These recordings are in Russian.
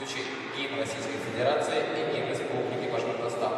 Звучит гимн Российской Федерации и гимн Республики Башкортостан.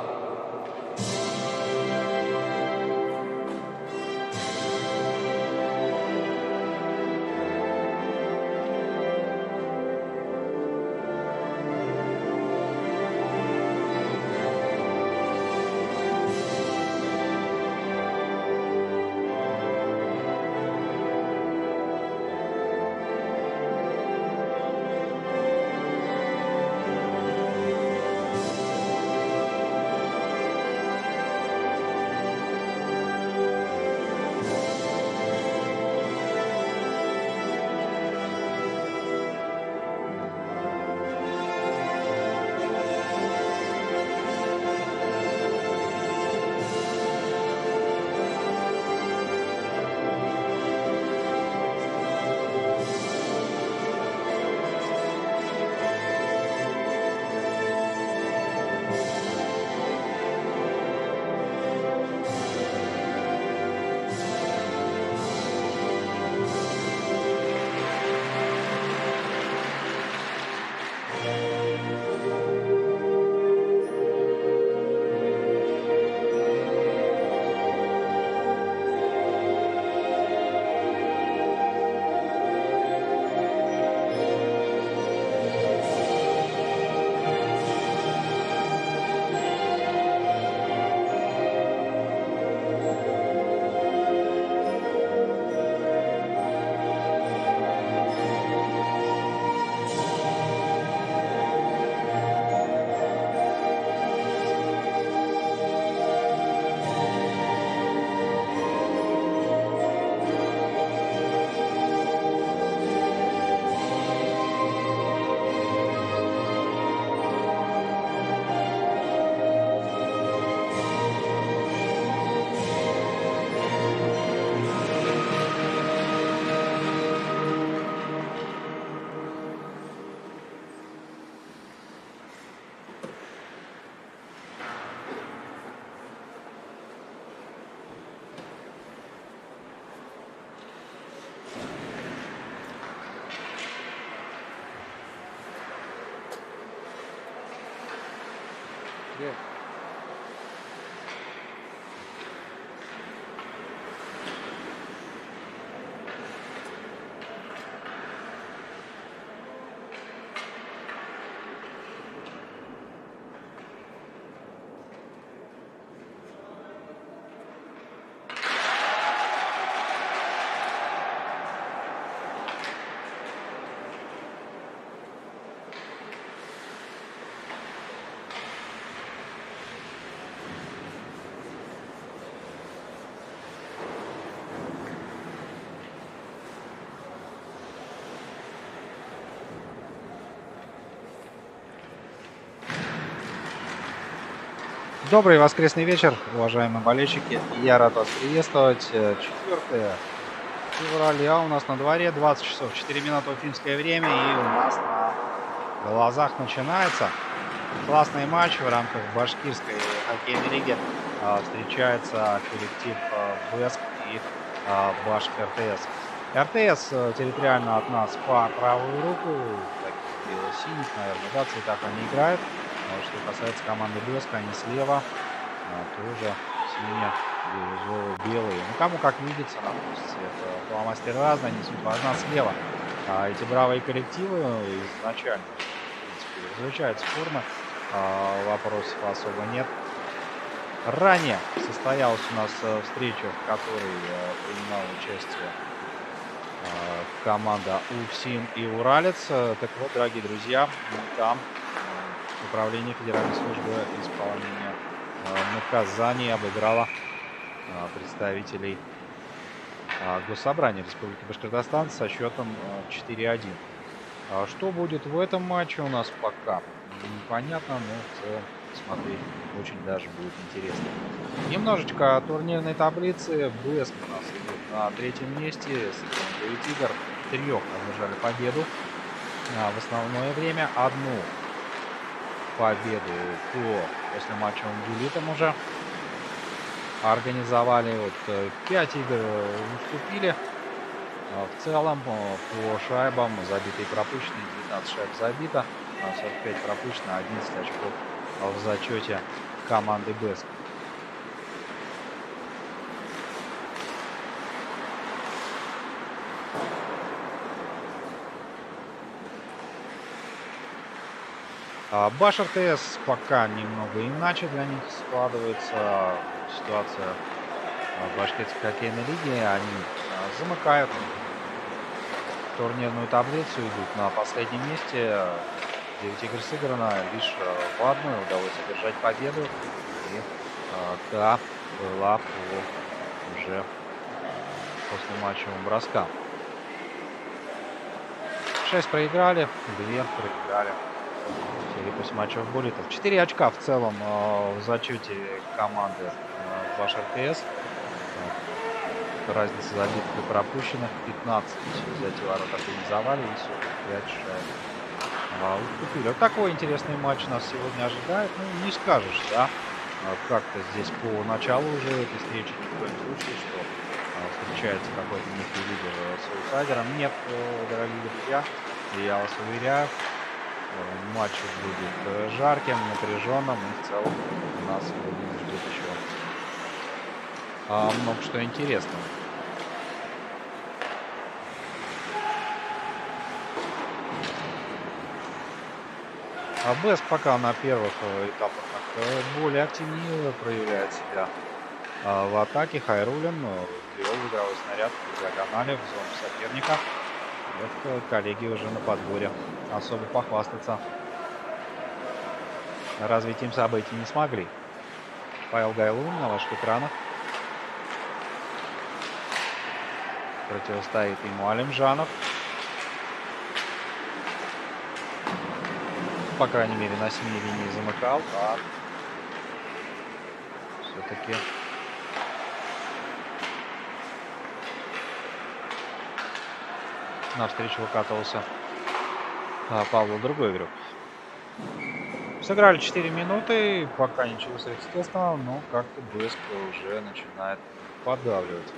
Привет. Добрый воскресный вечер, уважаемые болельщики. Я рад вас приветствовать. 4 февраля у нас на дворе, 20 часов 4 минуты уфимское время, и у нас на глазах начинается классный матч в рамках башкирской хоккейной лиги. Встречается коллектив БЭСК и Башк РТС. РТС территориально от нас по правую руку, таких бело-синих, наверное, да, цветах они играют. Что касается команды БЭСК, они слева, тоже сине-белые. Ну, кому как видится, на вкус цвет. Фломастеры разные, они суть важна слева. Эти бравые коллективы изначально, в принципе, различаются формы, вопросов особо нет. Ранее состоялась у нас встреча, в которой принимала участие команда УФСИН и Уралец. Так вот, дорогие друзья, там Управление Федеральной службы исполнения наказаний обыграло представителей Госсобрания Республики Башкортостан со счетом 4-1. Что будет в этом матче, у нас пока непонятно, но в целом смотреть очень даже будет интересно. Немножечко о турнирной таблице. БЭСК у нас идет на третьем месте с 9 игр. 3 одержали победу. В основное время одну победу после матча Ундюлитом уже организовали. Вот 5 игр уступили. В целом по шайбам забиты и пропущены, 19 шайб забито. 45 пропущено, 11 очков в зачете команды БЭСК. Баш РТС пока немного иначе для них складывается ситуация в башкирской хоккейной лиге. Они замыкают турнирную таблицу, идут на последнем месте. 9 игр сыграно, лишь в одной удалось одержать победу. И та была уже после матчевого броска. 6 проиграли, 2 проиграли. Серии после матчев буллитов. 4 очка в целом в зачете команды Баш РТС. Разница забитых и пропущенных 15. Взять ворот организовали и 45 шайб уступили. Вот такой интересный матч нас сегодня ожидает. Ну, не скажешь, да? Как-то здесь по началу уже этой встречи ни в коем случае, что встречается какой-то некий лидер с аутсайдером. Нет, дорогие друзья, я вас уверяю, матч будет жарким, напряженным, и в целом нас сегодня ждет еще много что интересного. БЭСК пока на первых этапах более активнее проявляет себя в атаке. Хайрулин ввел игровой снаряд в диагонали в зону соперника. Вот коллеги уже на подборе особо похвастаться развитием событий не смогли. Павел Гайлун на ваших экранах. Противостоит ему Алимжанов. По крайней мере, на 7 линии замыкал, а все-таки навстречу выкатывался Павлу другой игрок. Сыграли 4 минуты, пока ничего сверхъестественного, но как-то БЭСК уже начинает подавливать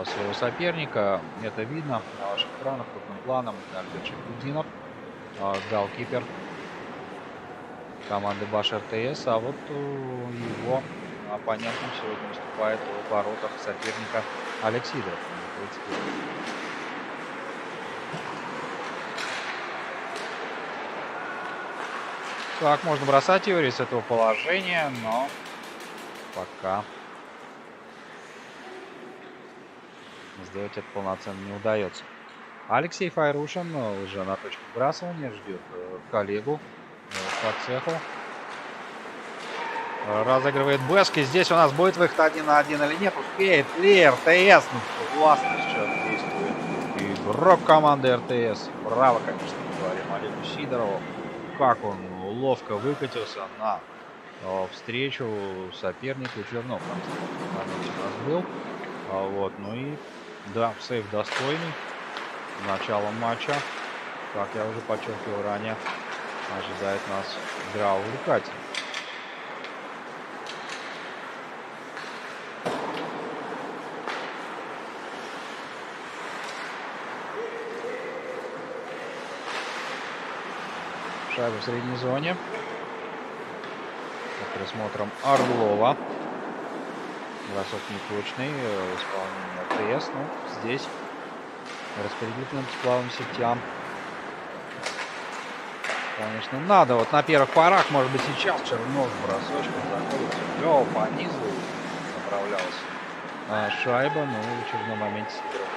своего соперника. Это видно на ваших экранах крупным планом. Альберт Шахбудинов, голкипер команды Баш РТС, а вот его оппонентом сегодня выступает в воротах соперника Алекс Сидоров. Так, можно бросать теории с этого положения, но пока сделать это полноценно не удается. Алексей Файрушин уже на точке вбрасывания ждет коллегу по цеху. Разыгрывает БЭСК. И здесь у нас будет выход 1 на 1 или нет. Успеет ли РТС? Ну, классно сейчас действует игрок команды РТС. Браво, конечно, говорим Олегу Сидорову. Как он ловко выкатился на встречу сопернику Чернов. Там у нас был. Вот, ну и да, сейв достойный. Начало матча, как я уже подчеркивал ранее, ожидает нас игра увлекательная. Шайба в средней зоне. Под присмотром Орлова. Бросок неточный. Исполнение РТС. Ну, здесь распределительным тепловым сетям, конечно, надо. Вот на первых порах, может быть, сейчас Чернов бросочком заходит. Все, по низу направлялась шайба, но в очередном моменте Сидоров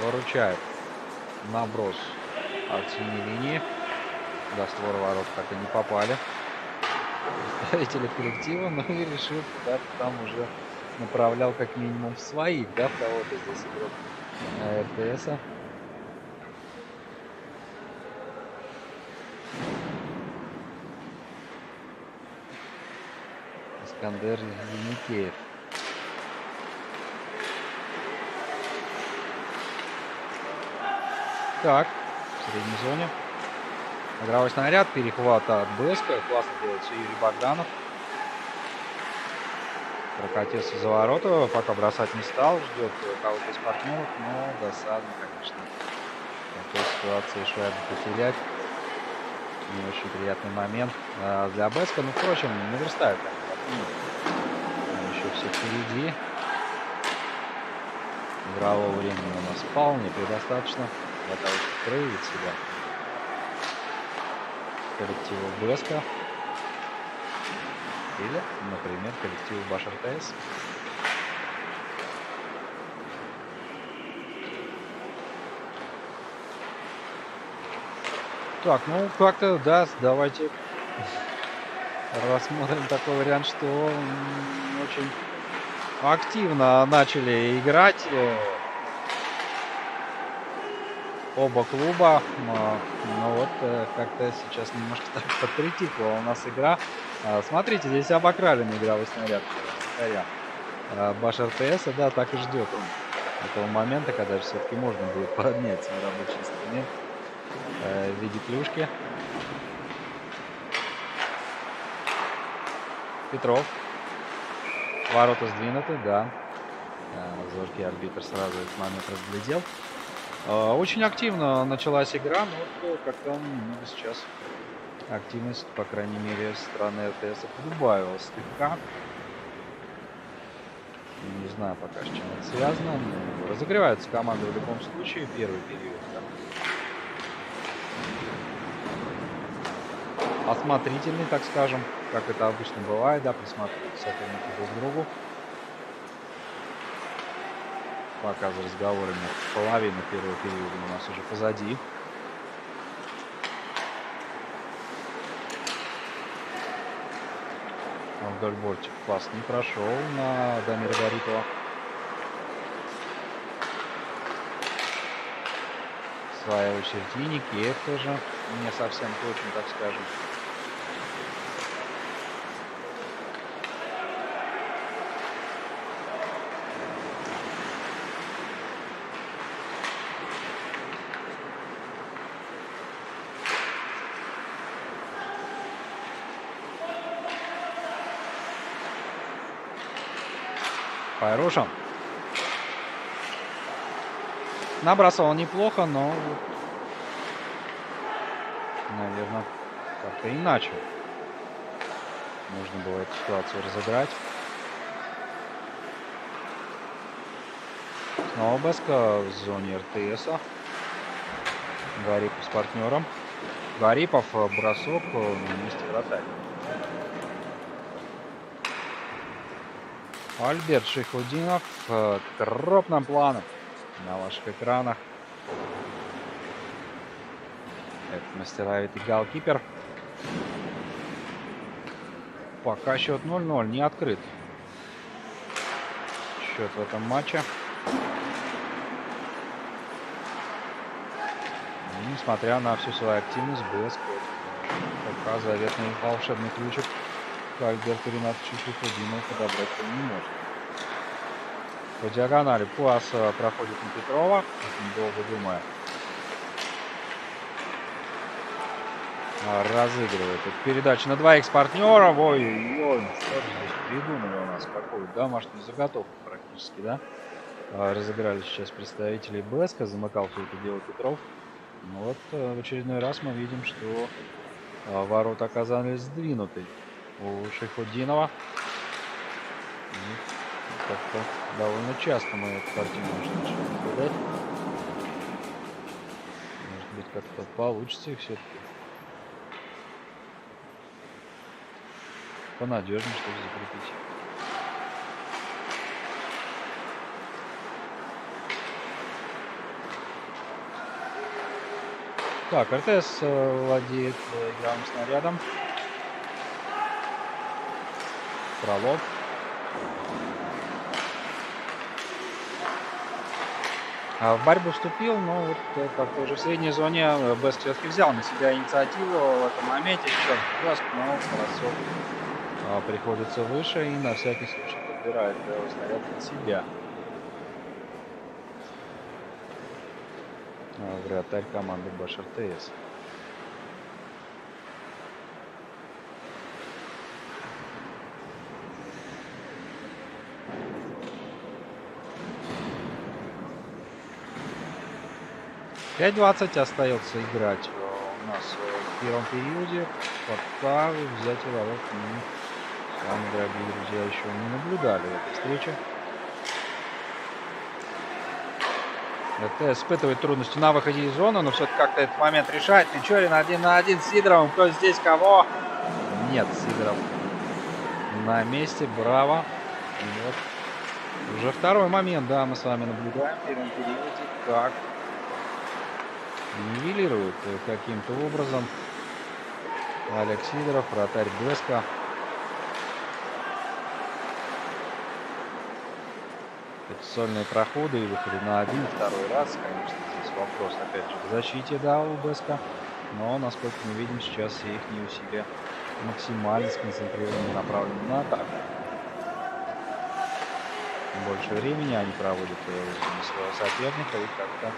выручает. Наброс от синей линии. До створа ворот так и не попали представители коллектива, но и решил, да, там уже направлял как минимум в своих, да, в кого-то здесь игрок РТСа. Искандер Еникеев. Так, в средней зоне. Игровой снаряд, перехват от БЭСКа. Классно делает все Юрий Богданов. Прокатился за ворота, пока бросать не стал. Ждет кого-то из партнеров, но досадно, конечно. В такой ситуации шайбу потерять не очень приятный момент для Беска. Ну, впрочем, наверстает. Еще все впереди. Игрового времени у нас вполне предостаточно для того, чтобы проявить себя коллективу Беска или, например, коллективу Баш РТС. Так, ну как-то, да, давайте рассмотрим такой вариант, что очень активно начали играть оба клуба. Но вот как-то сейчас немножко так подпритихла у нас игра. Смотрите, здесь обокрали на игровой снаряд. Баш РТС, да, так и ждет он этого момента, когда же все-таки можно будет поднять свой рабочий инструмент в виде клюшки. Петров. Ворота сдвинуты, да. Зоркий арбитр сразу этот момент разглядел. Очень активно началась игра, но как-то немного сейчас активность, по крайней мере, со стороны РТС подубавилась слегка. Не знаю пока, с чем это связано. Разогреваются команды в любом случае. Первый период. Да. Осмотрительный, так скажем, как это обычно бывает, да, присматривают соперники друг к другу. Пока за разговорами половина первого периода у нас уже позади. Вдоль бортик пас не прошел на Дамира Гарипова. В своей очередь и Никеев тоже не совсем точно, так скажем. Пайрушин. Набрасывал неплохо, но, наверное, как-то иначе нужно было эту ситуацию разыграть. Снова Беска в зоне РТСа. Гарипов с партнером. Гарипов бросок на месте вратаря. Альберт Шейхутдинов крупным планом на ваших экранах. Это мастеровитый голкипер. Пока счет 0-0, не открыт счет в этом матче. И, несмотря на всю свою активность, Беск пока заветный волшебный ключик к Альберту Ринатовичу Шейхутдинову подобрать он не может. По диагонали пас проходит на Петрова, очень долго думая. Разыгрывает эту передачу на двоих с партнером. Ой-ой-ой, что же здесь придумали у нас? Какую домашнюю заготовку практически, да? Разыграли сейчас представителей Беска, замыкал все это дело Петров. Ну вот в очередной раз мы видим, что ворота оказались сдвинуты у Шейхутдинова. Как-то довольно часто мы эту картину начали наблюдать. Может быть, как-то получится их все-таки понадежнее, чтобы закрепить. Так, РТС владеет игровым снарядом. Фролов. В борьбу вступил, но вот как-то уже в средней зоне Беск все-таки взял на себя инициативу в этом моменте. Сейчас Беск, но бросок приходится выше и на всякий случай подбирает снаряд под себя. Вратарь команды Баш РТС. 5:20 остается играть у нас в первом периоде. Пока взятие ворот мы с вами, дорогие друзья, еще не наблюдали этой встречи. Это испытывает трудности на выходе из зоны, но все-таки как-то этот момент решает. Мичурин 1 на 1 с Сидоровым. Кто здесь кого? Нет, Сидоров на месте. Браво. И вот уже второй момент, да, мы с вами наблюдаем в первом периоде, как нивелирует каким-то образом Алекс Сидоров, вратарь Беска. Это сольные проходы и выходы на один, второй раз. Конечно, здесь вопрос, опять же, к защите, да, у Беска. Но, насколько мы видим, сейчас все их усилия максимально сконцентрированы, направлены на атаку. Больше времени они проводят в зоне своего соперника и как-то,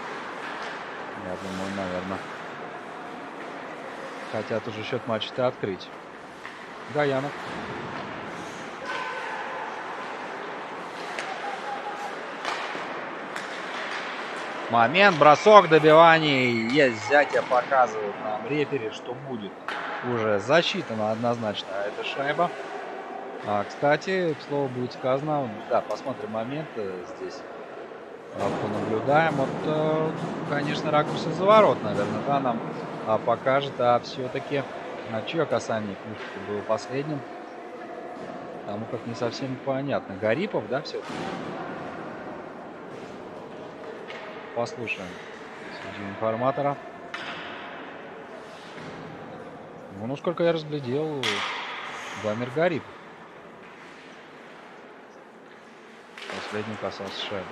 я думаю, наверное, хотят уже счет матча-то открыть. Гаянов. Момент, бросок, добивание. Есть взятие, показывает нам рефери, что будет уже засчитана однозначно эта шайба. Кстати, к слову будет сказано, да, посмотрим момент здесь. Понаблюдаем. Вот, конечно, ракурс из-за ворот, наверное, да, нам покажет. А все-таки чье касание клюшки было последним? Потому как не совсем понятно. Гарипов, да, все-таки? Послушаем судью информатора. Ну, сколько я разглядел, Дамир Гарипов. Последний касался шайбы.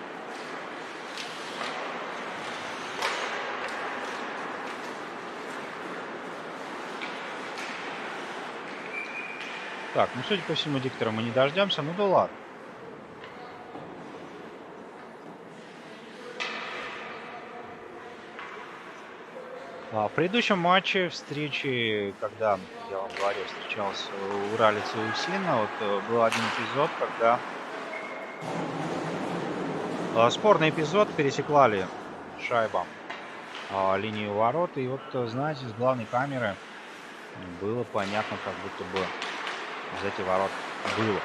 Так, ну, судя по всему, диктора мы не дождемся. Ну да ладно. В предыдущем матче встречи, когда, я вам говорил, встречался Уралец и Усина, вот был один эпизод, когда спорный эпизод, пересекла ли шайба линию ворот, и вот, знаете, с главной камеры было понятно, как будто бы взятие ворот было.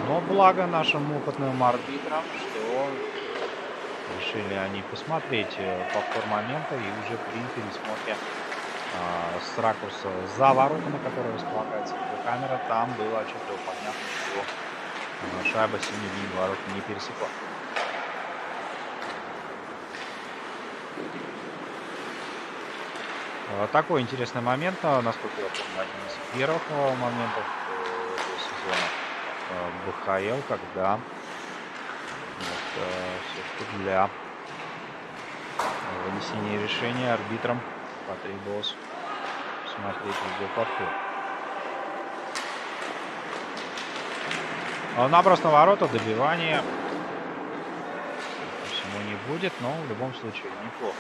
Но благо нашим опытным арбитрам, что решили они посмотреть повтор момента и уже при пересмотре с ракурса за воротом, на которой располагается камера, там было отчетливо понятно, что шайба синюю линию ворот не пересекла. Такой интересный момент, насколько я помню, один из первых моментов этого сезона БХЛ, когда все-таки для вынесения решения арбитрам потребовалось смотреть видеоповтор. Наброс на ворота, добивание всему не будет, но в любом случае неплохо.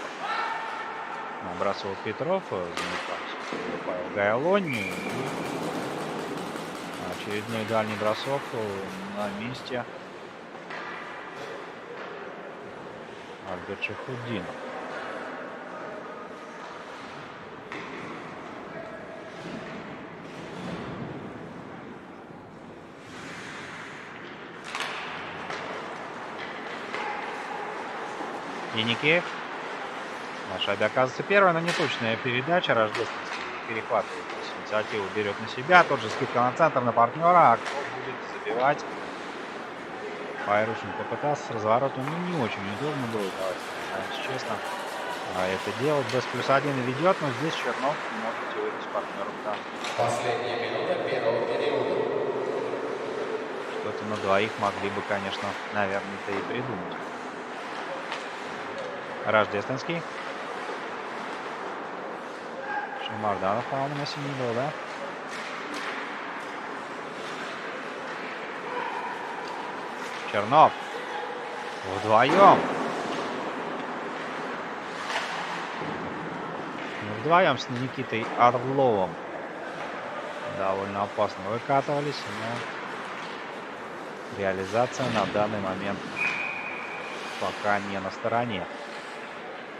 Набрасывал Петров, заметался Павел Гайлони. Очередной дальний бросок на месте Альберт Шахуддинов. Еникеев. На шайбе оказывается первая, но неточная передача. Рождественский перехватывает инициативу, берет на себя. Тот же скидка на центр, на партнера. А кто будет забивать? Пайрушин попытался с разворота, но не очень удобно было. Давайте честно. Это делать. Без +1 ведет, но здесь Чернов может теорию с партнером. Да. Последняя минута первого периода. Что-то на двоих могли бы, конечно, наверное-то и придумать. Рождественский. Шамарданов, по-моему, на синий был, да? Чернов. Вдвоем. Вдвоем с Никитой Орловым. Довольно опасно выкатывались, но реализация на данный момент пока не на стороне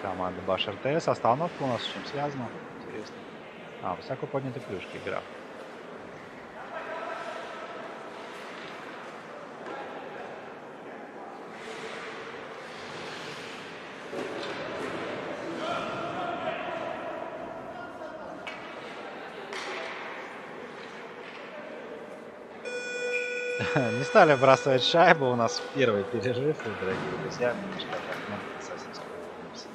команда Баш РТС. Остановка у нас с чем связана? Интересно. Высоко поднятой клюшки игра. Не стали бросать шайбу у нас в первый перерыв, дорогие друзья. Немножко так мы совсем скоро вернемся.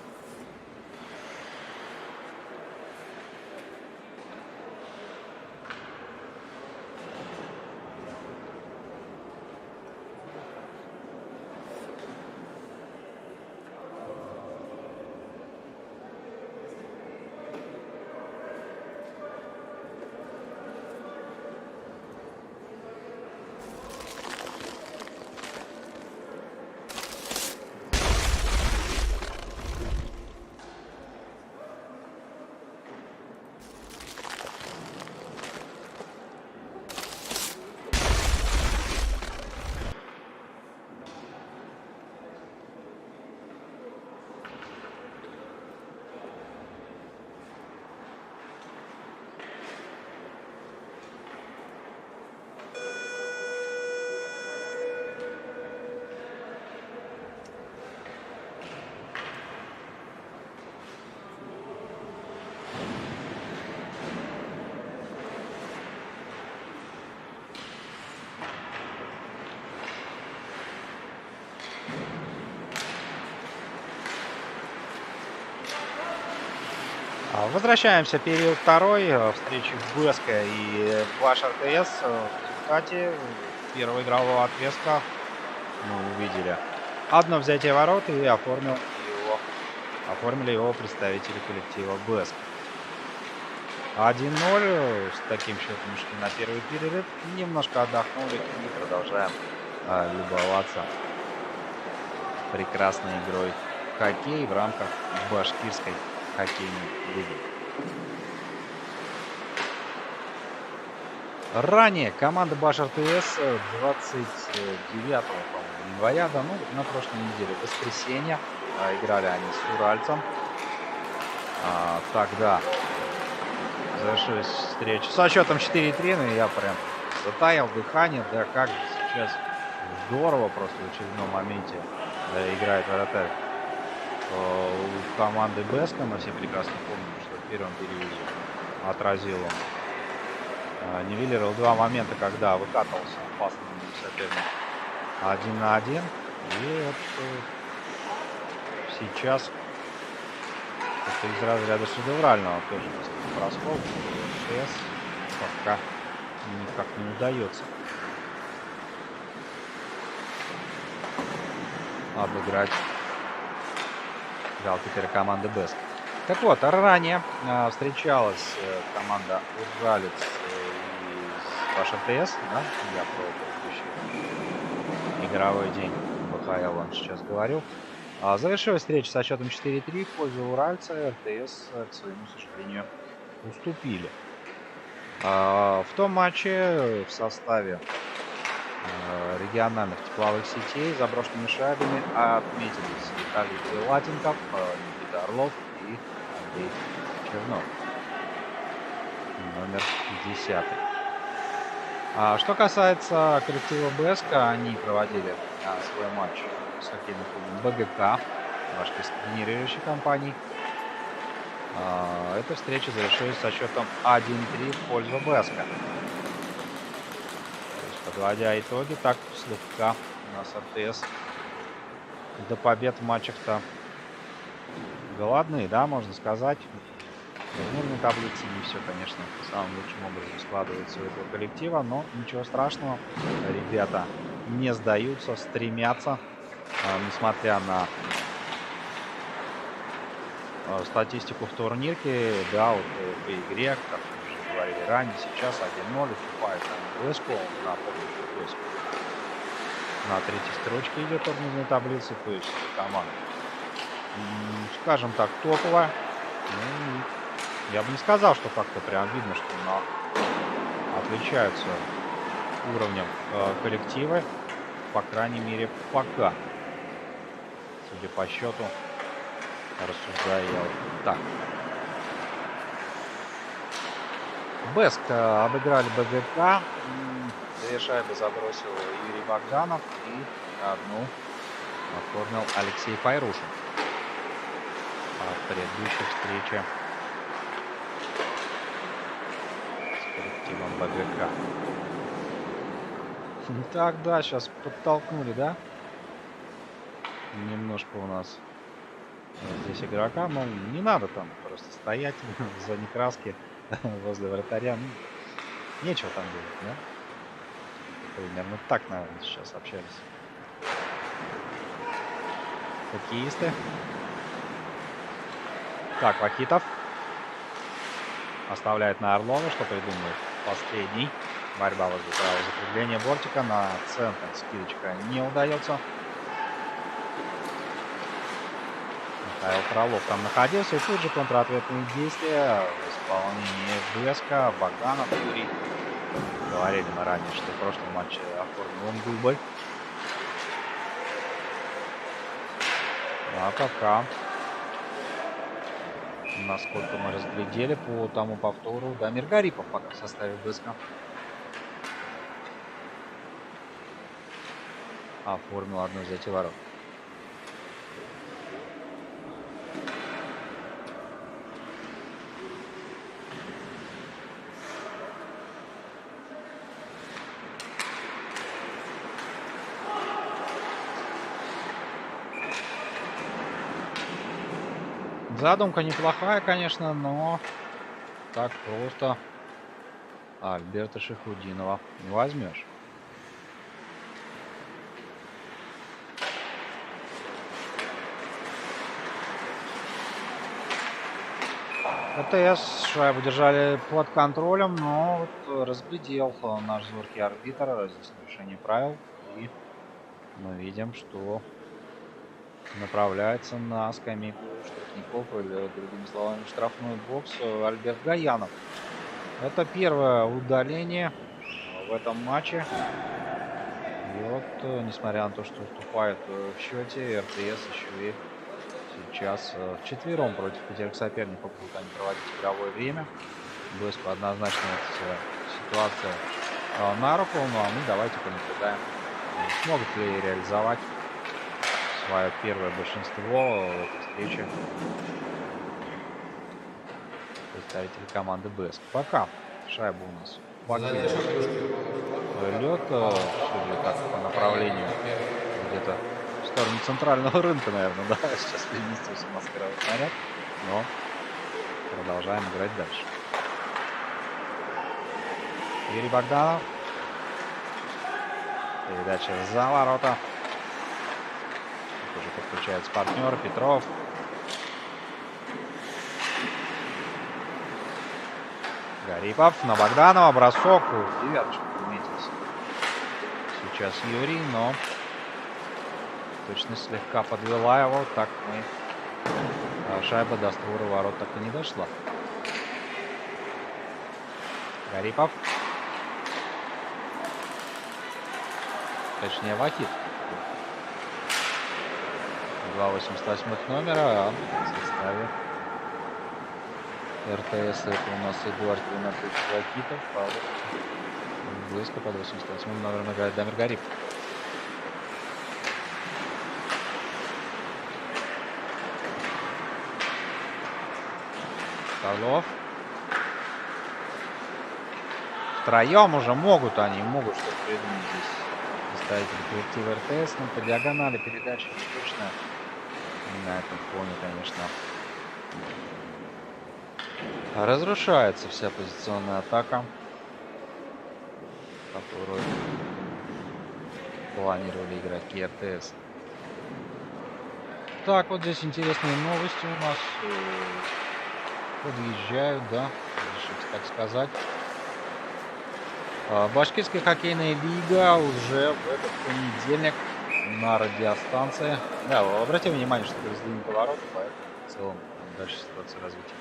Возвращаемся. Период второй. Встречи Беска и Баш РТС. В результате первого игрового отрезка мы увидели одно взятие ворот и оформили его представители коллектива Беск. 1-0. С таким счетом шли на первый перерыв. Немножко отдохнули и продолжаем любоваться прекрасной игрой в хоккей в рамках башкирской хоккейной лиги. Ранее команда Баш РТС 29 января, на прошлой неделе, воскресенье, играли они с Уральцем. Тогда завершилась встреча со счетом 4-3, но я прям затаял дыхание. Да как же сейчас здорово просто в очередном моменте играет вратарь у команды Беска. Мы все прекрасно помним, что в первом периоде отразил он нивелировал два момента, когда выкатывался опасный соперник 1 на 1. И вот сейчас это из разряда шедеврального тоже проскок. РТС пока никак не удается обыграть голкипера команды Беск. Так вот, ранее встречалась команда Уралец и Баш РТС, да? Я про предыдущий игровой день БХЛ он сейчас говорил. Завершилась встреча со счетом 4-3 в пользу Уральца. РТС, к своему сожалению, уступили. В том матче в составе региональных тепловых сетей заброшенными шайбами отметились Виталий Латенков, Никита Орлов и Андрей Чернов, номер 10. Что касается коллектива БСК, они проводили свой матч с хоккейным клубом БГК, башкирской генерирующей компании. Эта встреча завершилась со счетом 1-3 в пользу БСК. Подводя итоги, так слегка у нас РТС до побед в матчах-то голодные, да, можно сказать. В турнирной таблице не все, конечно, самым лучшим образом складывается у этого коллектива, но ничего страшного. Ребята не сдаются, стремятся, несмотря на статистику в турнирке, да, вот по игре, как мы уже говорили ранее, сейчас 1-0 уступает Беску, напомню, что Беску на третьей строчке идет турнирной таблицы, то есть команда, скажем так, топовая. Я бы не сказал, что как-то прям видно, что отличаются уровнем коллективы, по крайней мере, пока. Судя по счету, рассуждаю я вот так. Бэск обыграли БГК. 2 шайбы забросил Юрий Богданов и одну оформил Алексей Файрушин. В предыдущей встрече с коллективом БГК. Так, да, сейчас подтолкнули, да? Немножко у нас здесь игрока, но не надо там просто стоять в зоне краски возле вратаря. Ну, нечего там делать, да? Примерно так, наверное, сейчас общались хоккеисты. Так, Вахитов оставляет на Орлова, что придумает последний. Борьба возле правого закругления бортика. На центр скидочка не удается. Михаил Фролов там находился. И тут же контратветные действия в исполнении Беска. Богданов, Юрий. Говорили мы ранее, что в прошлом матче оформил он дубль. А пока, насколько мы разглядели по тому повтору, Дамир Гарипов пока в составе Беска оформил одну из этих ворот. Задумка неплохая, конечно, но так просто Альберта Шихудинова не возьмешь. АТС шайбу держали под контролем, но вот разглядел наш зоркий арбитр здесь нарушение правил. И мы видим, что направляется на скамейку штрафников, или, другими словами, штрафной бокс, Альберт Гаянов. Это первое удаление в этом матче. И вот, несмотря на то, что уступает в счете, РТС еще и сейчас вчетвером против 5 соперников будут они проводить игровое время. Блеску однозначно эта ситуация на руку, ну а мы давайте понаблюдаем, смогут ли реализовать свое первое большинство в этой встрече представители команды Бэск. Пока шайба у нас лед, судя так по направлению где-то в сторону центрального рынка, наверное, да, сейчас переместился маскировать снаряд, но продолжаем играть дальше. Юрий Богданов. Передача за ворота. Уже подключается партнер Петров. Гарипов на Богданова. Бросок. Девяточку уметился сейчас Юрий, но точность слегка подвела его. Так мы... шайба до створа ворот так и не дошла. Гарипов. Точнее, Вахит. 288 номера в составе РТС. Это у нас Эдуард Леонардович Вахитов. Близко под 88 номером играет Дамир Гарипов. Павлов. Втроем уже могут что-то придумать здесь. Представители коллектива РТС, но по диагонали передачи точно на этом фоне, конечно, разрушается вся позиционная атака, которую планировали игроки РТС. Так, вот здесь интересные новости у нас. Подъезжают, да, решите так сказать. Башкирская хоккейная лига уже в этот понедельник на радиостанции. Да, обратим внимание, что раздельный поворот, поэтому в целом дальше ситуация развития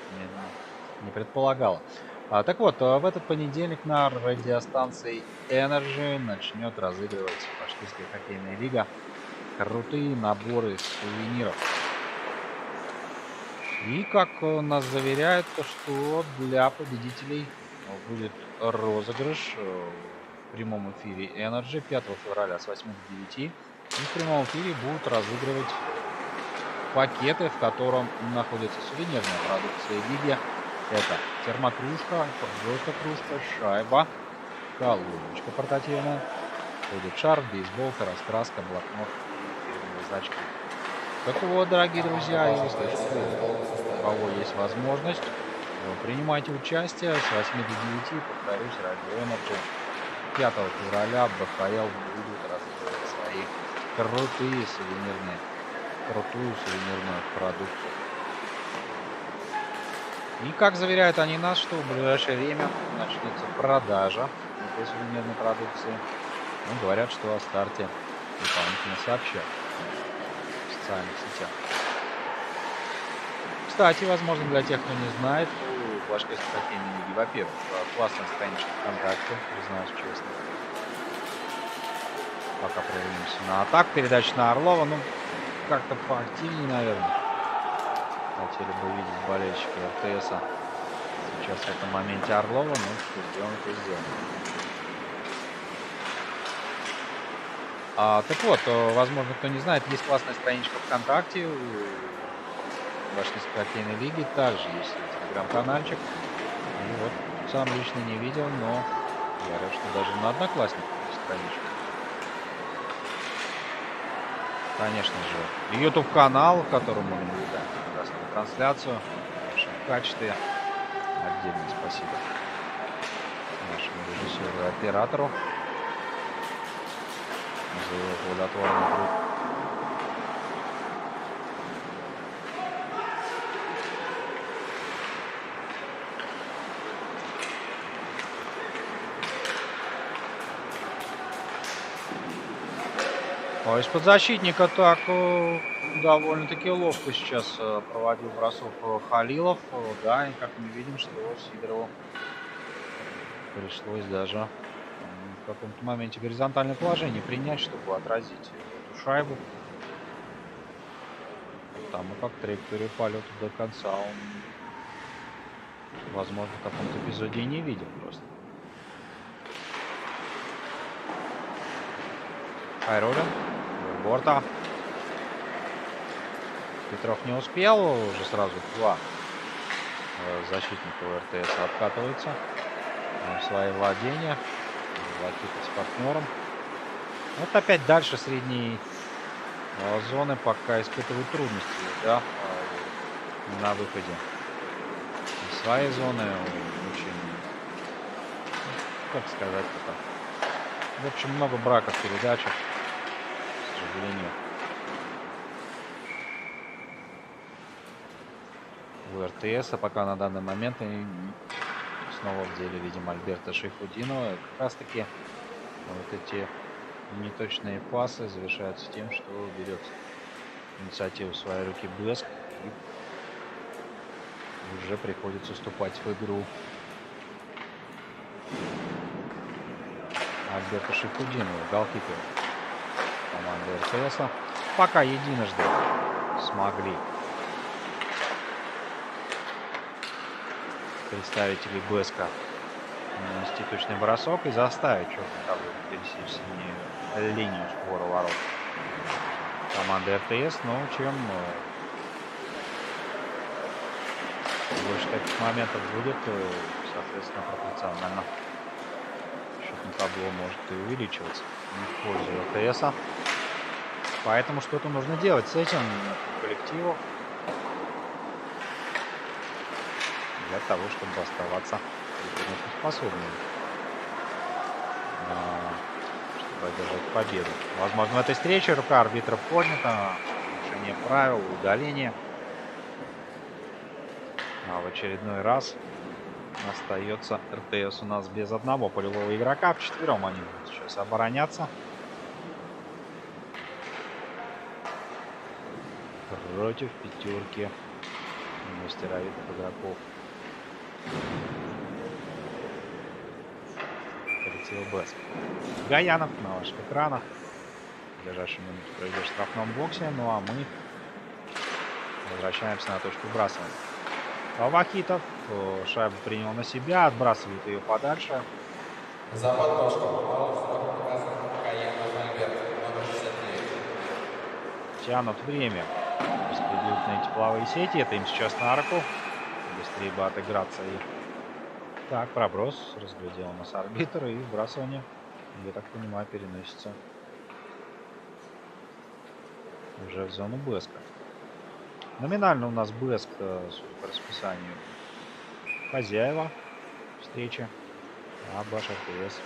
не предполагала. Так вот, в этот понедельник на радиостанции Energy начнет разыгрывать Башкирская хоккейная лига крутые наборы сувениров. И как нас заверяют, то что для победителей будет розыгрыш в прямом эфире Energy 5 февраля с 8 до 9. И в прямом эфире будут разыгрывать пакеты, в котором находится сувенирная продукция лиги. Это термокружка, просто кружка, шайба, колоночка портативная, будет шар, бейсболка, раскраска, блокнот и фирменные значки. Так вот, дорогие друзья, если у кого есть возможность, принимайте участие с 8 до 9, повторюсь, радио Energy. 5 февраля БХЛ будут разыгрывать свои крутую сувенирную продукцию. И как заверяют они нас, что в ближайшее время начнется продажа этой сувенирной продукции. Ну, говорят, что о старте дополнительно сообщат в социальных сетях. Кстати, возможно, для тех, кто не знает, у Башкирской хоккейной лиги, во-первых, классная страничка ВКонтакте, признаюсь честно. Пока проявимся на атаку. Передача на Орлова, ну, как-то поактивнее, наверное. Хотели бы видеть болельщики РТСа сейчас в этом моменте Орлова, но что сделано, то сделано. Так вот, возможно, кто не знает, есть классная страничка ВКонтакте у Башкирской хоккейной лиги, также есть телеграм-канальчик. И вот сам лично не видел, но говорят, что даже на Одноклассниках есть страничка. Конечно же, YouTube-канал, в котором мы наблюдаем прекрасную трансляцию в нашем качестве. Отдельное спасибо нашему режиссеру и оператору за его плодотворный труд. Из-под защитника так довольно-таки ловко сейчас проводил бросок Халилов. Да, и как мы видим, что Сидорову пришлось даже в каком-то моменте горизонтальное положение принять, чтобы отразить эту шайбу. Потому как траекторию полета до конца он, возможно, в каком-то эпизоде и не видел просто. Хайрулин. Борта. Петров не успел, уже сразу два защитника РТС откатываются в свои владения. Лакитов с партнером. Вот опять дальше средней зоны пока испытывают трудности, да, на выходе из своей зоны. Очень, как сказать-то так. В общем, много браков в передачах, к сожалению. У РТС, пока на данный момент и снова в деле, видимо, Альберта Шейхутдинова. Как раз таки вот эти неточные пасы завершаются тем, что берет инициативу в свои руки Блеск и уже приходится вступать в игру Альберта Шейхутдинова, голкипера команды РТС. Пока единожды смогли представители Блеска нанести точный бросок и заставить черную таблицу пересечь синюю линию створа ворот команды РТС, но чем больше таких моментов будет, соответственно, пропорционально счетное табло может и увеличиваться в пользу РТС. Поэтому что-то нужно делать с этим коллективу для того, чтобы оставаться способными, чтобы одержать победу. Возможно, в этой встрече рука арбитра поднята, нарушение правил, удаление. А в очередной раз остается РТС у нас без одного полевого игрока. Вчетвером они будут сейчас обороняться против пятерки мастеровитых игроков. Блеск. Гаянов на ваших экранах. В ближайшую минуту пройдет в штрафном боксе. Ну а мы Возвращаемся на точку выбрасывания. Вахитов шайбу принял на себя, отбрасывает ее подальше. За подножку. Штраф показан Каянов Альберт, номер 69. Тянут время. Распределительные тепловые сети. Это им сейчас на арку. Быстрее бы отыграться и... Так, проброс. Разглядел у нас арбитр и вбрасывание, я так понимаю, переносится уже в зону Беска. Номинально у нас Беск, судя по расписанию, хозяева встречи, а Баш РТС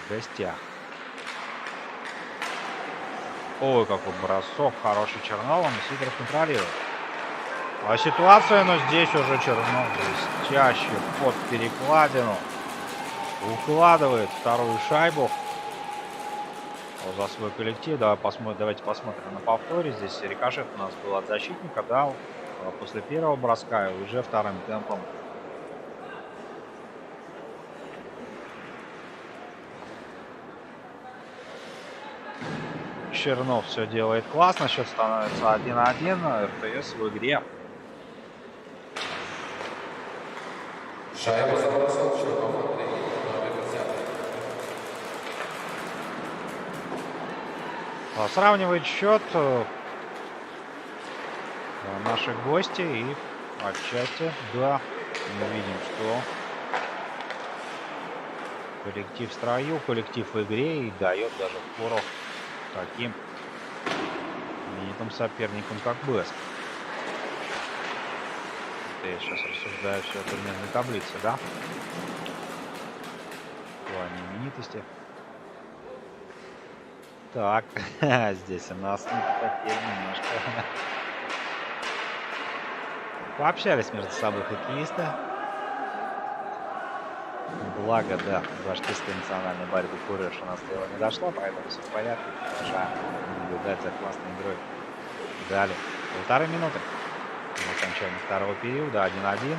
в гостях. Ой, какой бросок, хороший Чернов, и Сидоров контролирует. А ситуация, но здесь уже Чернов блестяще под перекладину укладывает вторую шайбу за свой коллектив. Давайте посмотрим на повторе. Здесь рикошет у нас был от защитника, да, после первого броска и уже вторым темпом. Чернов все делает классно, счет становится 1-1, РТС в игре. Шайбу забросил Чернов Андрей, номер 10. Сравнивает счет наши гости и отчасти, да, мы видим, что коллектив в строю, коллектив в игре и дает даже фору таким именитым соперникам, как Беск. Я сейчас рассуждаю все о турнирной таблице, да? В плане именитости. Так, здесь у нас такие немножко пообщались между собой хоккеисты. Благо, да, башкирской национальной борьбы курьерша у нас до этого не дошло, поэтому все в порядке. Продолжаем наблюдать за классной игрой. Далее. 1,5 минуты. На окончании второго периода 1-1.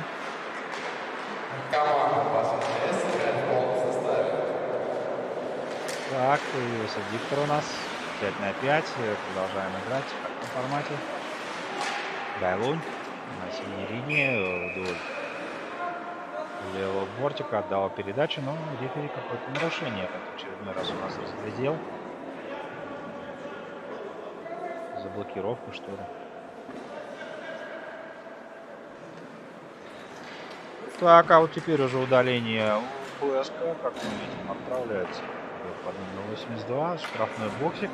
Команда Баш РТС играет в полном составе. Так, появился диктор у нас. 5-5. Продолжаем играть в таком формате. Гайлунь на синей линии вдоль левого бортика отдала передачу, но рефери какое-то нарушение в очередной раз у нас разглядел. За блокировку, что ли. Так, а вот теперь уже удаление у БСК, как мы видим, отправляется под номер 82, штрафной боксик.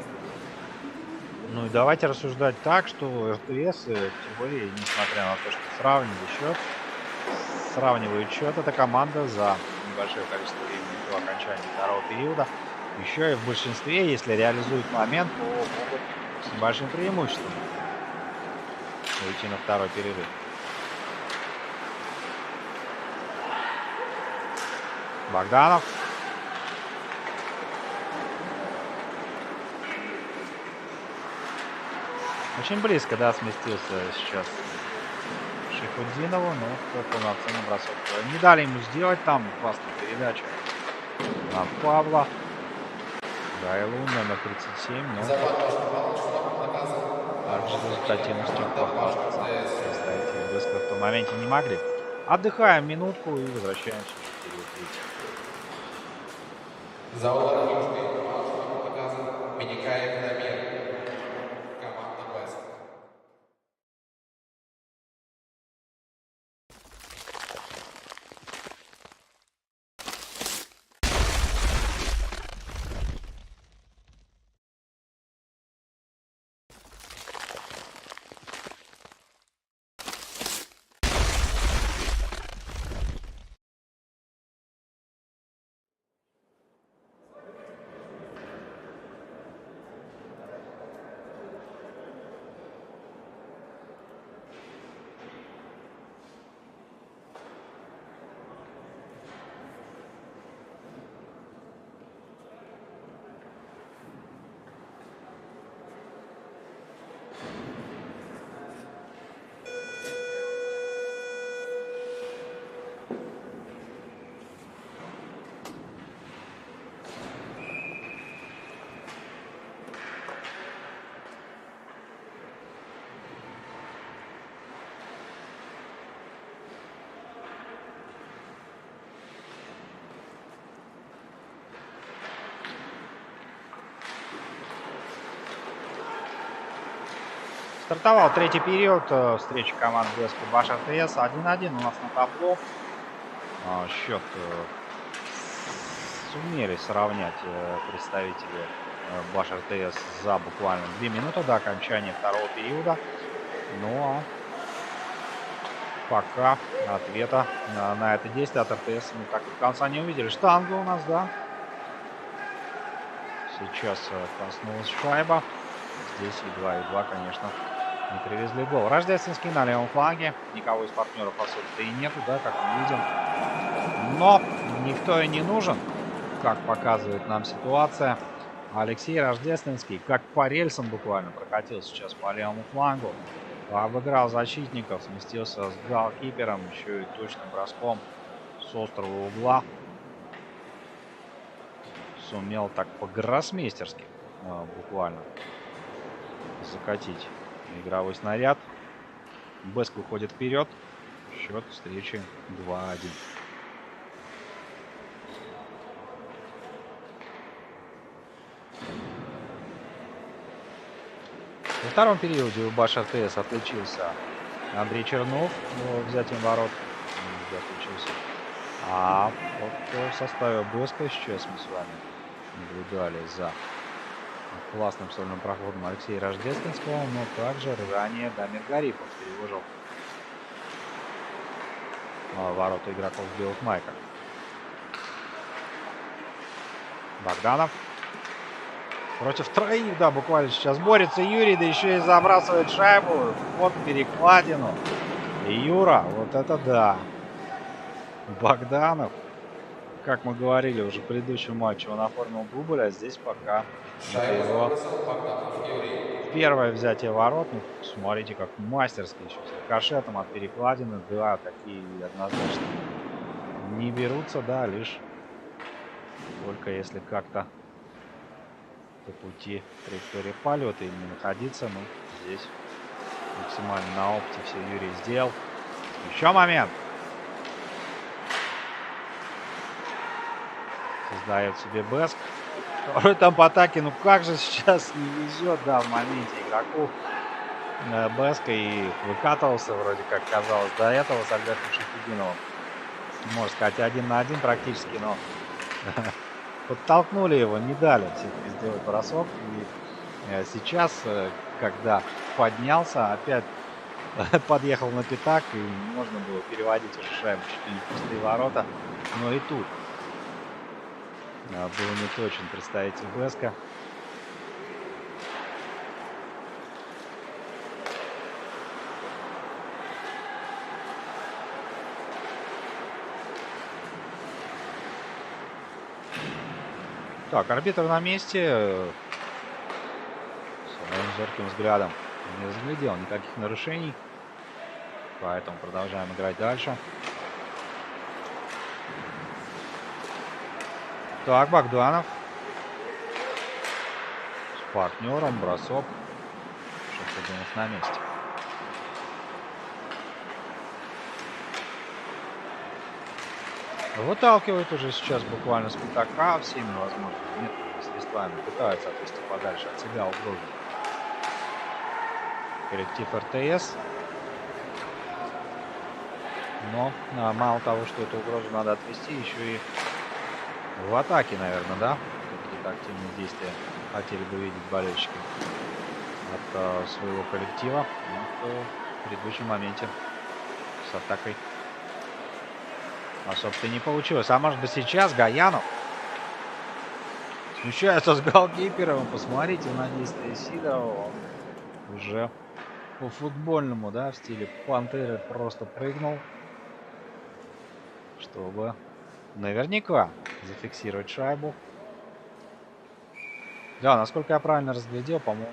Ну и давайте рассуждать так, что РТС, тем более, несмотря на то, что сравнивает счет, эта команда за небольшое количество времени до окончания второго периода, еще и в большинстве, если реализует момент, то могут с небольшим преимуществом уйти на второй перерыв. Богданов. Очень близко, да, сместился сейчас Шейхутдинову, но полноценный бросок не дали ему сделать там классную передачу на Павла. Гайлун номер 37, но За подножку Павел Штраф показан. также результативностью похвастаться представители Беска в том моменте не могли. Отдыхаем минутку и возвращаемся в период третий. За удар южный Павел Штраф показан. Миникаев Дамир. Команда Бест. Стартовал третий период встречи команд БСК и Баш РТС. 1-1 у нас на табло. Счет сумели сравнять представители Баш РТС за буквально 2 минуты до окончания второго периода. Ну а пока ответа на это действие от РТС мы так до конца не увидели. Штанга у нас, да. Сейчас коснулась шайба. Здесь и 2, конечно, не привезли гол. Рождественский на левом фланге. Никого из партнеров особо-то и нету, да, как мы видим. Но никто и не нужен, как показывает нам ситуация. Алексей Рождественский, как по рельсам буквально, прокатил сейчас по левому флангу. Обыграл защитников, сместился с голкипером, еще и точным броском с острого угла. Сумел так по-гроссмейстерски буквально закатить игровой снаряд. Бэск выходит вперед. Счет встречи 2-1. Во втором периоде у Баш РТС отличился Андрей Чернов взятием ворот. Отличился. А вот в составе Бэска сейчас мы с вами наблюдали за классным сольным проходом Алексея Рождественского, но также ранее Дамир Гарипов тревожил ворота игроков в белых майках. Богданов против троих, да, буквально сейчас борется Юрий, да еще и забрасывает шайбу под перекладину. И Юра, вот это да. Богданов, как мы говорили уже в предыдущем матче, он оформил дубль, а здесь пока его первое взятие ворот. Ну, смотрите, как мастерски еще с рикошетом от перекладины. Да, такие однозначно не берутся, да, лишь только если как-то по пути траектории полета им не находиться. Ну, здесь максимально на опыте все Юрий сделал. Еще момент. Создает себе Бэск. Второй там по атаке. Ну как же сейчас не везет, да, в моменте игроку Бэска. И выкатывался вроде как казалось до этого с Альбертом Шахидиновым. Можно сказать 1 на 1 практически, но подтолкнули его, не дали все-таки сделать бросок. И сейчас, когда поднялся, опять подъехал на пятак, и можно было переводить уже шайбу чуть ли не в пустые ворота. Но и тут был не точен представитель Бэска. Так, арбитр на месте. Своим зорким взглядом не разглядел никаких нарушений. Поэтому продолжаем играть дальше. Так, Богданов. С партнером. Бросок. Шахидинов на месте. Выталкивает уже сейчас буквально с пятака всеми возможными методами, средствами. Пытается отвести подальше от себя угрозу. Коллектив РТС. Но мало того, что эту угрозу надо отвести, еще и в атаке, наверное, да? Какие-то активные действия хотели бы видеть болельщики от своего коллектива. Но в предыдущем моменте с атакой особо-то не получилось. А может быть сейчас Гаянов смещается с голкипером. Посмотрите на действие Сидорова. Он уже по футбольному, да, в стиле пантеры просто прыгнул, чтобы наверняка зафиксировать шайбу. Да, насколько я правильно разглядел, по-моему,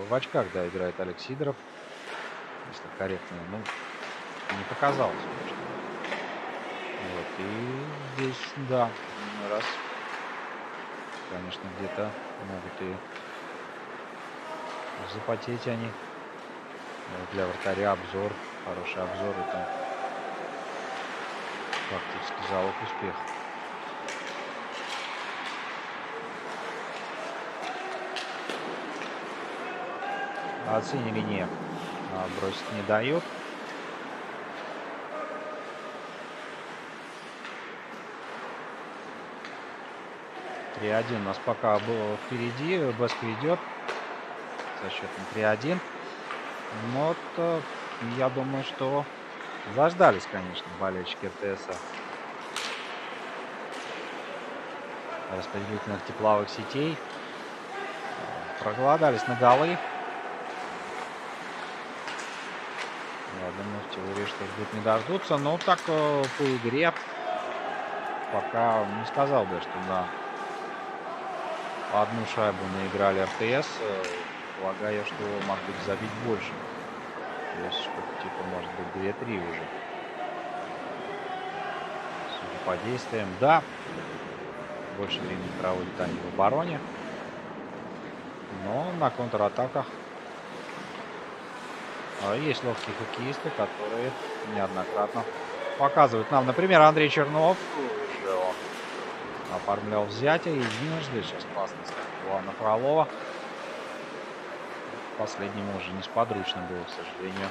в очках, да, играет Олег Сидоров. Если корректно, ну, не показалось. Вот, и здесь, да, раз, конечно, где-то могут и запотеть они. Для вратаря обзор, хороший обзор, это фактически залог успеха. от синей линии бросить не дают. 3-1 у нас пока было впереди. Бэск ведет со счетом 3-1. Но вот, я думаю, что заждались, конечно, болельщики РТС распределительных тепловых сетей. Проголодались на голы. Я думаю, в теории, что ждут не дождутся. Но так по игре пока не сказал бы, что да. Одну шайбу наиграли РТС. Полагаю, что могли забить больше. То есть что-то типа, может быть, 2-3 уже. Судя по действиям, да. Больше времени проводят они в обороне. Но на контратаках есть ловкие хоккеисты, которые неоднократно показывают нам. Например, Андрей Чернов. Уже он оформлял взятие единожды. Сейчас классно была на Фролова. Последнему уже несподручно было, к сожалению.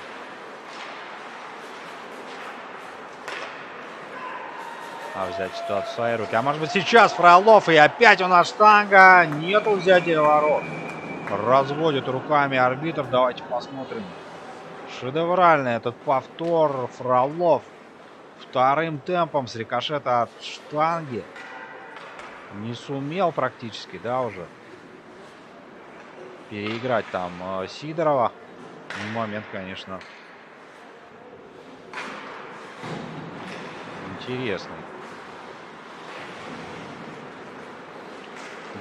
Взять ситуацию в свои руки. А может быть сейчас Фролов, и опять у нас штанга. Нету взятия ворот. Разводит руками арбитр. Давайте посмотрим. Шедевральный этот повтор. Фролов вторым темпом с рикошета от штанги. Не сумел практически, да, уже переиграть там Сидорова. Момент, конечно, интересный.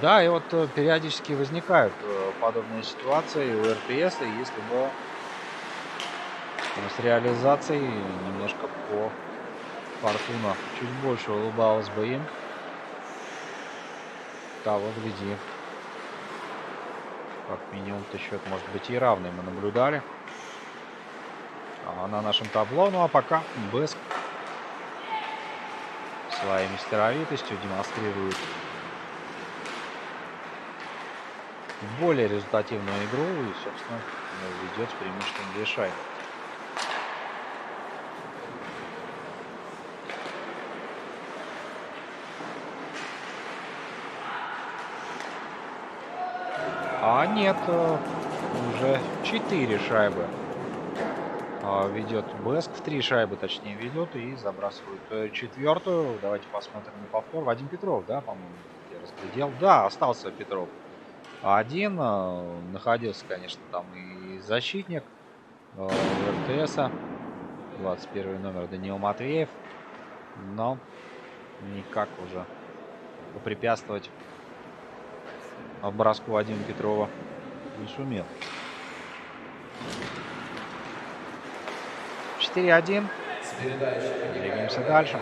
Да, и вот периодически возникают подобные ситуации у РТС, и если бы с реализацией немножко по Фортуна чуть больше улыбалась бы им. Того гляди. Как минимум-то счет может быть и равный мы наблюдали. На нашем табло. Ну а пока Бэск своей мастеровитостью демонстрирует более результативную игру и, собственно, ведет с преимуществом 2 шайбы. А нет, уже 4 шайбы ведет Бэск. В 3 шайбы, точнее, ведет и забрасывает 4-ю. Давайте посмотрим на повтор. Вадим Петров, да, по-моему, я разглядел. Да, остался Петров один. Находился, конечно, там и защитник РТСа. 21 номер Даниил Матвеев. Но никак уже попрепятствовать броску Вадима Петрова не сумел. 4-1. Двигаемся дальше.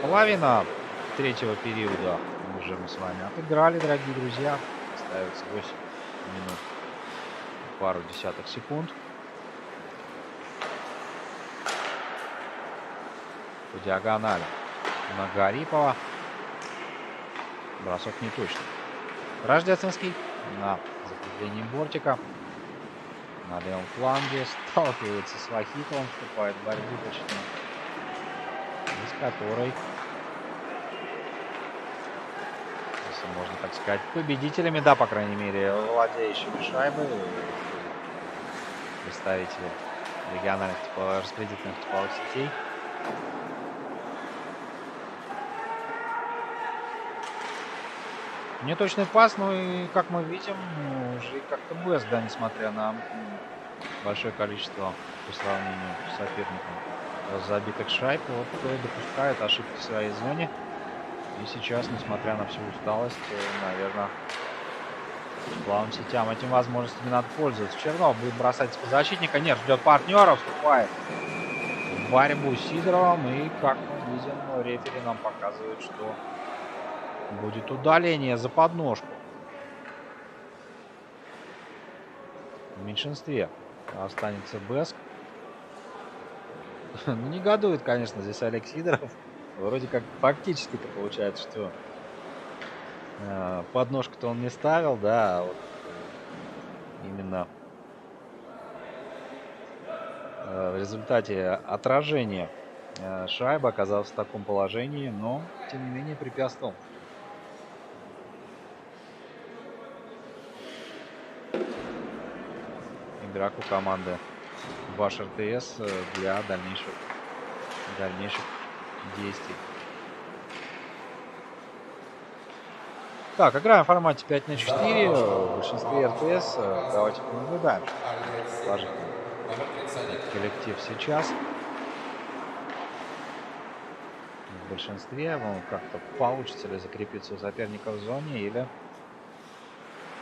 Половина третьего периода уже мы с вами отыграли, дорогие друзья. Остается 8 минут и пару десятых секунд. По диагонали на Гарипова. Бросок не точный. Рождественский на закрепление бортика. На левом фланге сталкивается с Вахитовым, вступает в борьбу точно, из которой, если можно так сказать, победителями, да, по крайней мере, владеющими шайбой, представители региональных распределительных тепловых сетей. Неточный пас, ну и, как мы видим, уже как-то Бэск, да, несмотря на большое количество по сравнению с соперником забитых шайб, вот допускает ошибки в своей зоне. И сейчас, несмотря на всю усталость, наверное, главным сетям этим возможностями надо пользоваться. Чернов будет бросать из-под защитника. Нет, ждет партнера, вступает в борьбу с Сидоровым. И, как мы видим, рефери нам показывает, что будет удаление за подножку. В меньшинстве останется Бэск. Ну, негодует, конечно, здесь Олег Сидоров. Вроде как фактически-то получается, что Подножку-то он не ставил, да, а вот именно в результате отражения шайба оказалась в таком положении, но тем не менее препятствовал. Игроку команды Баш РТС для дальнейших действий. Так, играем в формате 5 на 4. В большинстве РТС. Давайте понаблюдаем, положительно Номер 31. коллектив сейчас. В большинстве, ну, как-то получится ли закрепиться у соперника в зоне, или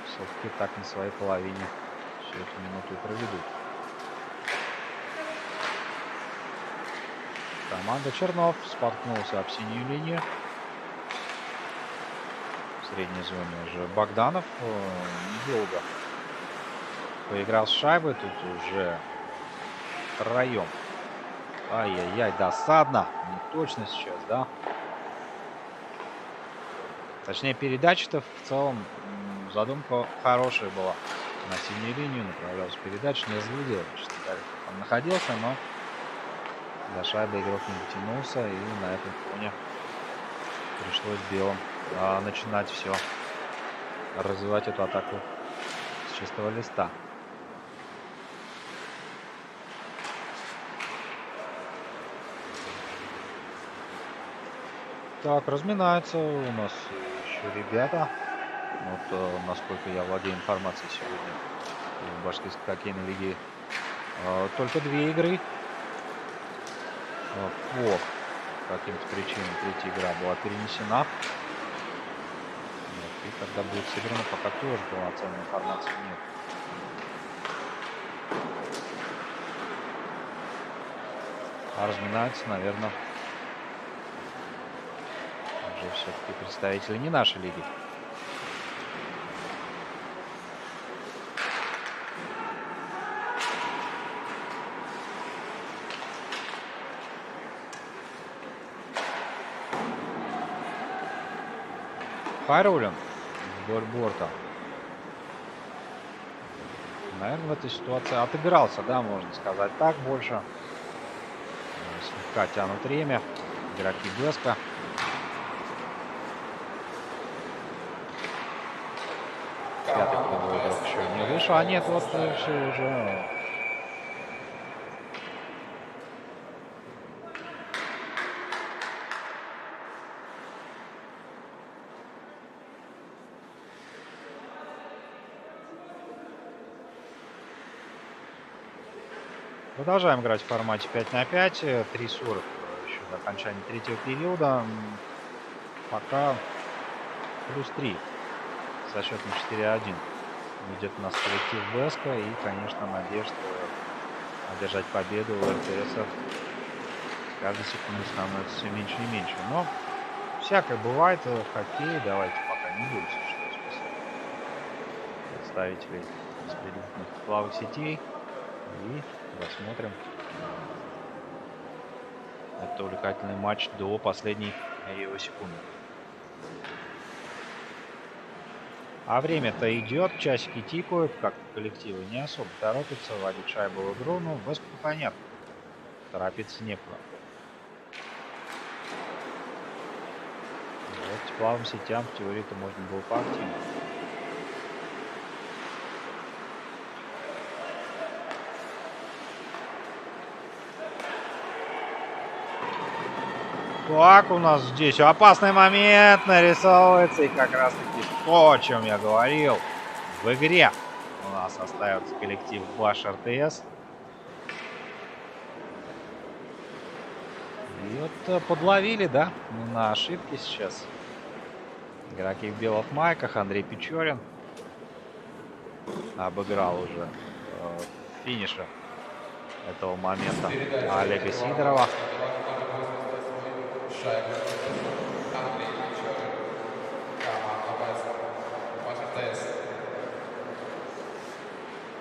все-таки так на своей половине всю эту минуту и проведут. Команда Чернов споткнулся об синюю линию. В средней зоне уже Богданов недолго поиграл с шайбой. Тут уже втроем. Ай-яй-яй, досадно. Не точно сейчас, да? Точнее, передача-то в целом задумка хорошая была. На синюю линию направлялась передача. Не разглядел, честно говоря, как он находился, но до шайбы игрок не дотянулся. И на этом фоне пришлось белым начинать все. Развивать эту атаку с чистого листа. Так, разминаются у нас еще ребята. Вот, насколько я владею информацией сегодня в башкирской хоккейной лиге только 2 игры. По каким-то причинам 3-я игра была перенесена. Вот, и когда будет сыграно, пока тоже полноценной информации нет. А разминаются, наверное, уже все-таки представители не нашей лиги. Хайрулин вдоль борта. Наверное, в этой ситуации отыгрался, да, можно сказать так больше. Слегка тянут время. Игроки Беска. Пятый круговой игрок еще не вышел. А нет, вот все уже. Продолжаем играть в формате 5 на 5. 3:40 еще до окончания 3-го периода. Пока +3 со счетом 4-1. Ведет у нас коллектив Беска. И, конечно, надежда одержать победу у РТС с каждой секунды становится все меньше и меньше. Но всякое бывает в хоккее. Давайте пока не будем спасать представителей распределительных тепловых сетей. И посмотрим этот увлекательный матч до последней его секунды. А время-то идет, часики тикают, как коллективы не особо торопятся вводить шайбу в игру, но без понятно. Торопиться некуда. Вот тепловым сетям в теории-то можно было поактивнее. Так, у нас здесь опасный момент нарисовывается. И как раз таки то, о чем я говорил. В игре у нас остается коллектив Баш РТС. И вот подловили, да, на ошибки сейчас. Игроки в белых майках. Андрей Печорин обыграл уже финиша этого момента Олега Сидорова.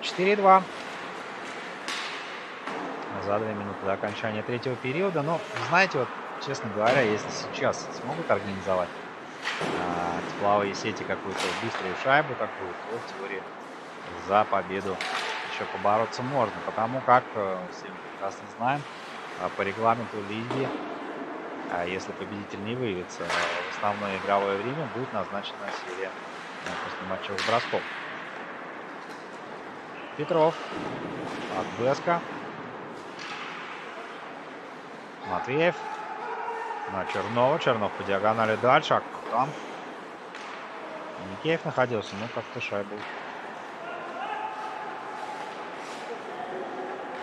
4:2 за 2 минуты до окончания 3-го периода. Но, знаете, вот, честно говоря, если сейчас смогут организовать плавые сети какую-то быструю шайбу такую, то в теории за победу еще побороться можно. Потому как, все мы прекрасно знаем, по регламенту лиги, если победитель не выявится в основное игровое время, будет назначена серия после матчевых бросков. Петров от Беска. Матвеев на Чернова. Чернов по диагонали дальше. А кто там? Никеев находился. Ну, как-то шайбу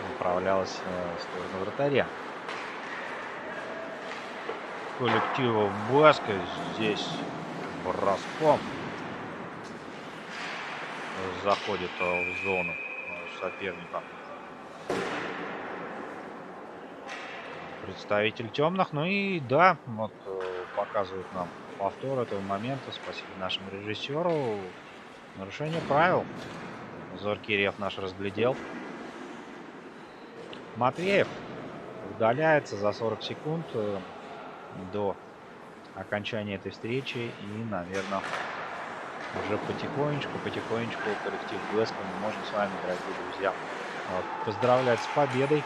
направлялась в сторону вратаря. Коллектива Беска здесь броском заходит в зону соперника представитель темных. Ну и да, вот показывают нам повтор этого момента. Спасибо нашему режиссеру. Нарушение правил. Зоркий реф наш разглядел. Матвеев удаляется за 40 секунд до окончания этой встречи. И, наверное, уже потихонечку коллектив Беска мы можем с вами, дорогие друзья, поздравлять с победой.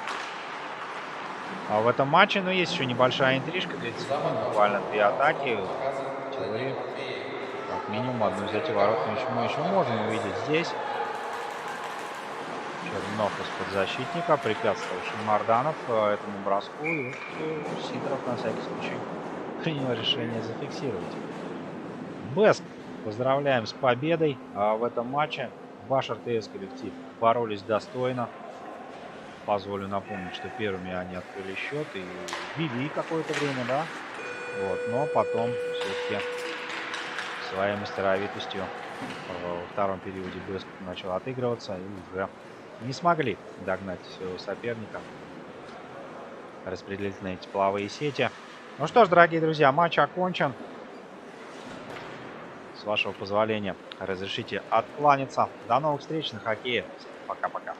А в этом матче, ну, есть еще небольшая интрижка, 30 секунд, буквально 2 атаки. В теории, как минимум, одну из этих ворот мы еще можем увидеть здесь. Чернов из-под защитника, препятствовавший Марданов этому броску. И вот Сидоров на всякий случай принял решение зафиксировать. Беск, поздравляем с победой в этом матче. Ваш РТС коллектив боролись достойно. Позволю напомнить, что первыми они открыли счет и вели какое-то время, да. Вот, но потом все-таки своей мастеровитостью во втором периоде Беск начал отыгрываться и уже не смогли догнать своего соперника, распределительные тепловые сети. Ну что ж, дорогие друзья, матч окончен. С вашего позволения разрешите откланяться. До новых встреч на хоккее. Пока-пока.